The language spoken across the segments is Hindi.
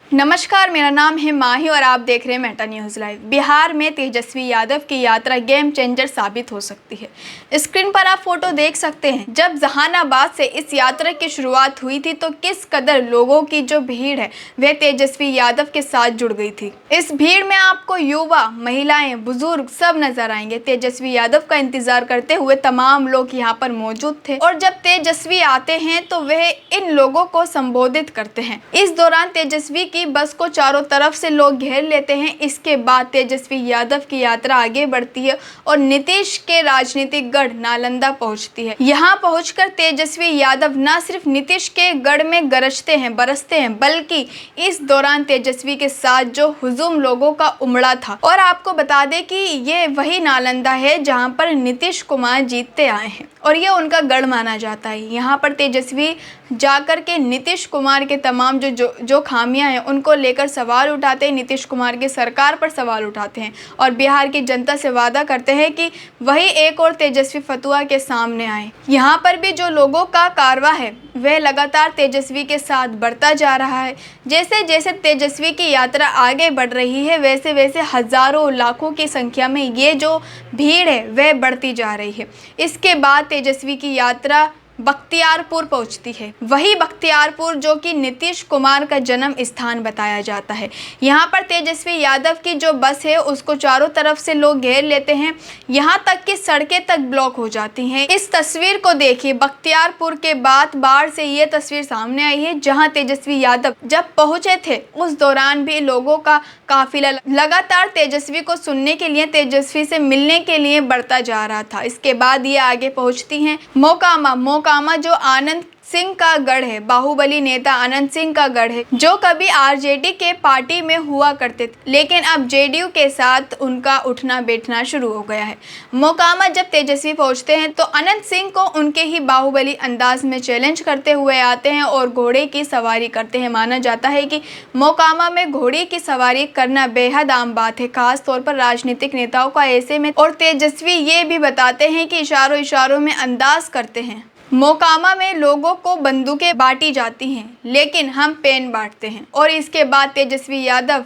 नमस्कार, मेरा नाम है माही और आप देख रहे हैं मेटा न्यूज़ लाइव। बिहार में तेजस्वी यादव की यात्रा गेम चेंजर साबित हो सकती है। स्क्रीन पर आप फोटो देख सकते हैं। जब जहानाबाद से इस यात्रा की शुरुआत हुई थी तो किस कदर लोगों की जो भीड़ है वह तेजस्वी यादव के साथ जुड़ गई थी। इस भीड़ में आपको युवा, महिलाएं, बुजुर्ग सब नजर आएंगे। तेजस्वी यादव का इंतजार करते हुए तमाम लोग यहाँ पर मौजूद थे और जब तेजस्वी आते हैं तो वह इन लोगों को संबोधित करते हैं। इस दौरान तेजस्वी की बस को चारों तरफ से लोग घेर लेते हैं। इसके बाद तेजस्वी यादव की यात्रा आगे बढ़ती है और नीतीश के राजनीतिक गढ़ नालंदा पहुंचती है। यहां पहुंचकर तेजस्वी यादव न सिर्फ नीतीश के गढ़ में गरजते हैं, बरसते हैं, बल्कि इस दौरान तेजस्वी के साथ जो हुजूम लोगों का उमड़ा था। और आपको बता दें कि ये वही नालंदा है जहां पर नीतीश कुमार जीतते आए हैं और ये उनका गढ़ माना जाता है। यहाँ पर तेजस्वी जाकर के नीतीश कुमार के तमाम जो खामियां हैं उनको लेकर सवाल उठाते हैं, नीतीश कुमार की सरकार पर सवाल उठाते हैं और बिहार की जनता से वादा करते हैं कि वही एक और तेजस्वी फतुहा के सामने आए। यहाँ पर भी जो लोगों का कारवां है वह लगातार तेजस्वी के साथ बढ़ता जा रहा है। जैसे जैसे तेजस्वी की यात्रा आगे बढ़ रही है वैसे वैसे हजारों लाखों की संख्या में ये जो भीड़ है वह बढ़ती जा रही है। इसके बाद तेजस्वी की यात्रा बख्तियारपुर पहुंचती है। वही बख्तियारपुर जो कि नीतीश कुमार का जन्म स्थान बताया जाता है। यहाँ पर तेजस्वी यादव की जो बस है उसको चारों तरफ से लोग घेर लेते हैं, यहाँ तक कि सड़कें तक ब्लॉक हो जाती हैं। इस तस्वीर को देखिए, बख्तियारपुर के बाद बाढ़ से ये तस्वीर सामने आई है जहाँ तेजस्वी यादव जब पहुंचे थे उस दौरान भी लोगों का काफिला लगातार तेजस्वी को सुनने के लिए, तेजस्वी से मिलने के लिए बढ़ता जा रहा था। इसके बाद ये आगे पहुंचती हैं मोकामा जो आनंद सिंह का गढ़ है, बाहुबली नेता आनंद सिंह का गढ़ है, जो कभी आरजेडी के पार्टी में हुआ करते थे लेकिन अब जेडीयू के साथ उनका उठना बैठना शुरू हो गया है। मोकामा जब तेजस्वी पहुंचते हैं तो अनंत सिंह को उनके ही बाहुबली अंदाज में चैलेंज करते हुए आते हैं और घोड़े की सवारी करते हैं। माना जाता है कि मोकामा में घोड़े की सवारी करना बेहद आम बात है, खास तौर पर राजनीतिक नेताओं का। ऐसे में और तेजस्वी ये भी बताते हैं कि इशारों इशारों में अंदाज करते हैं। मोकामा में लोगों को बंदूकें बांटी जाती हैं लेकिन हम पेन बांटते हैं। और इसके बाद तेजस्वी यादव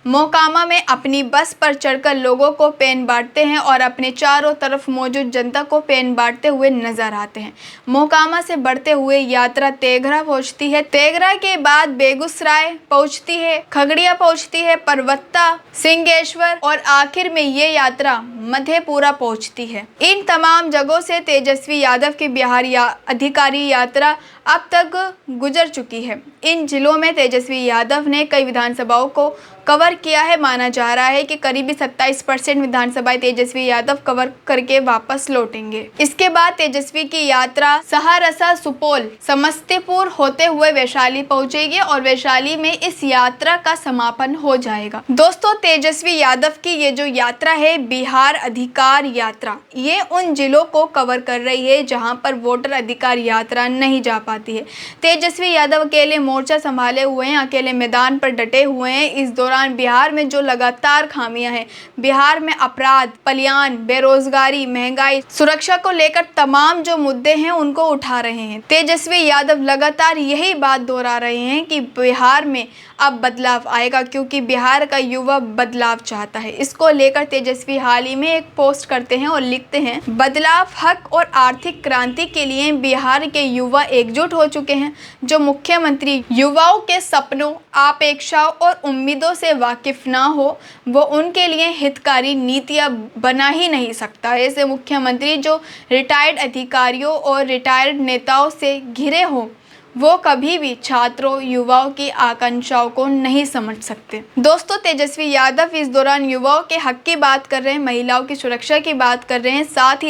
मोकामा में अपनी बस पर चढ़कर लोगों को पेन बांटते हैं और अपने चारों तरफ मौजूद जनता को पेन बांटते हुए नजर आते हैं। मोकामा से बढ़ते हुए यात्रा तेघरा पहुंचती है। तेघरा के बाद बेगूसराय पहुंचती है, खगड़िया पहुंचती है, परबत्ता, सिंहेश्वर और आखिर में ये यात्रा मधेपुरा पहुंचती है। इन तमाम जगहों से तेजस्वी यादव की बिहार अधिकारी यात्रा अब तक गुजर चुकी है। इन जिलों में तेजस्वी यादव ने कई विधानसभाओं को कवर किया है। माना जा रहा है कि करीबी 27% विधानसभाएं तेजस्वी यादव कवर करके वापस लौटेंगे। इसके बाद तेजस्वी की यात्रा सहरसा, सुपौल, समस्तीपुर होते हुए वैशाली पहुंचेगी और वैशाली में इस यात्रा का समापन हो जाएगा। दोस्तों, तेजस्वी यादव की ये जो यात्रा है बिहार अधिकार यात्रा, ये उन जिलों को कवर कर रही है जहां पर वोटर अधिकार यात्रा नहीं जा पाती है। तेजस्वी यादव अकेले मोर्चा संभाले हुए हैं, अकेले मैदान पर डटे हुए हैं। इस दौरान बिहार में जो लगातार खामियां हैं, बिहार में अपराध, पलायन, बेरोजगारी, महंगाई, सुरक्षा को लेकर तमाम जो मुद्दे हैं उनको उठा रहे हैं। तेजस्वी यादव लगातार यही बात दोहरा रहे हैं कि बिहार में अब बदलाव आएगा क्योंकि बिहार का युवा बदलाव चाहता है। इसको लेकर तेजस्वी हाल ही में एक पोस्ट करते हैं और लिखते हैं, बदलाव, हक और आर्थिक क्रांति के लिए बिहार के युवा एकजुट हो चुके हैं। जो मुख्यमंत्री युवाओं के सपनों, अपेक्षाओं और उम्मीदों से वाकिफ ना हो वो उनके लिए हितकारी नीतियां बना ही नहीं सकता। ऐसे मुख्यमंत्री जो रिटायर्ड अधिकारियों और रिटायर्ड नेताओं से घिरे हों वो कभी भी छात्रों, युवाओं की आकांक्षाओं को नहीं समझ सकते। दोस्तों, तेजस्वी यादव इस दौरान युवाओं के हक की बात कर रहे हैं, महिलाओं की सुरक्षा की बात कर रहे हैं, साथ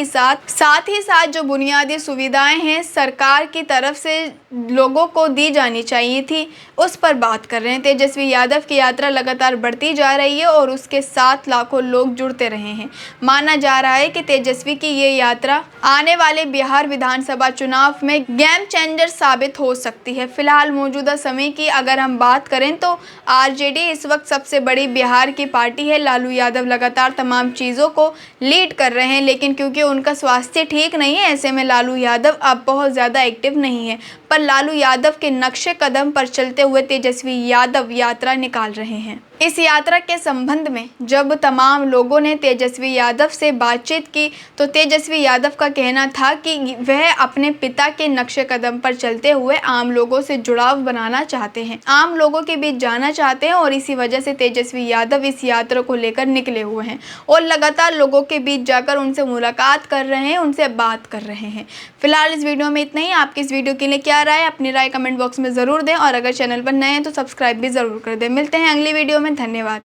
ही साथ जो बुनियादी सुविधाएं हैं सरकार की तरफ से लोगों को दी जानी चाहिए थी उस पर बात कर रहे हैं। तेजस्वी यादव की यात्रा लगातार बढ़ती जा रही है और उसके साथ लाखों लोग जुड़ते रहे हैं। माना जा रहा है कि तेजस्वी की ये यात्रा आने वाले बिहार विधानसभा चुनाव में गेम चेंजर साबित हो सकती है। फिलहाल मौजूदा समय की अगर हम बात करें तो आरजेडी इस वक्त सबसे बड़ी बिहार की पार्टी है। लालू यादव लगातार तमाम चीज़ों को लीड कर रहे हैं लेकिन क्योंकि उनका स्वास्थ्य ठीक नहीं है ऐसे में लालू यादव अब बहुत ज़्यादा एक्टिव नहीं है। पर लालू यादव के नक्शे कदम पर चलते हुए तेजस्वी यादव यात्रा निकाल रहे हैं। इस यात्रा के संबंध में जब तमाम लोगों ने तेजस्वी यादव से बातचीत की तो तेजस्वी यादव का कहना था कि वह अपने पिता के नक्शे कदम पर चलते हुए आम लोगों से जुड़ाव बनाना चाहते हैं, आम लोगों के बीच जाना चाहते हैं और इसी वजह से तेजस्वी यादव इस यात्रा को लेकर निकले हुए हैं और लगातार लोगों के बीच जाकर उनसे मुलाकात कर रहे हैं, उनसे बात कर रहे हैं। फिलहाल इस वीडियो में इतना ही। आपकी इस वीडियो के लिए क्या राय है, अपनी राय कमेंट बॉक्स में ज़रूर दें और अगर चैनल पर नए हैं तो सब्सक्राइब भी ज़रूर कर दें। मिलते हैं अगली वीडियो में। धन्यवाद।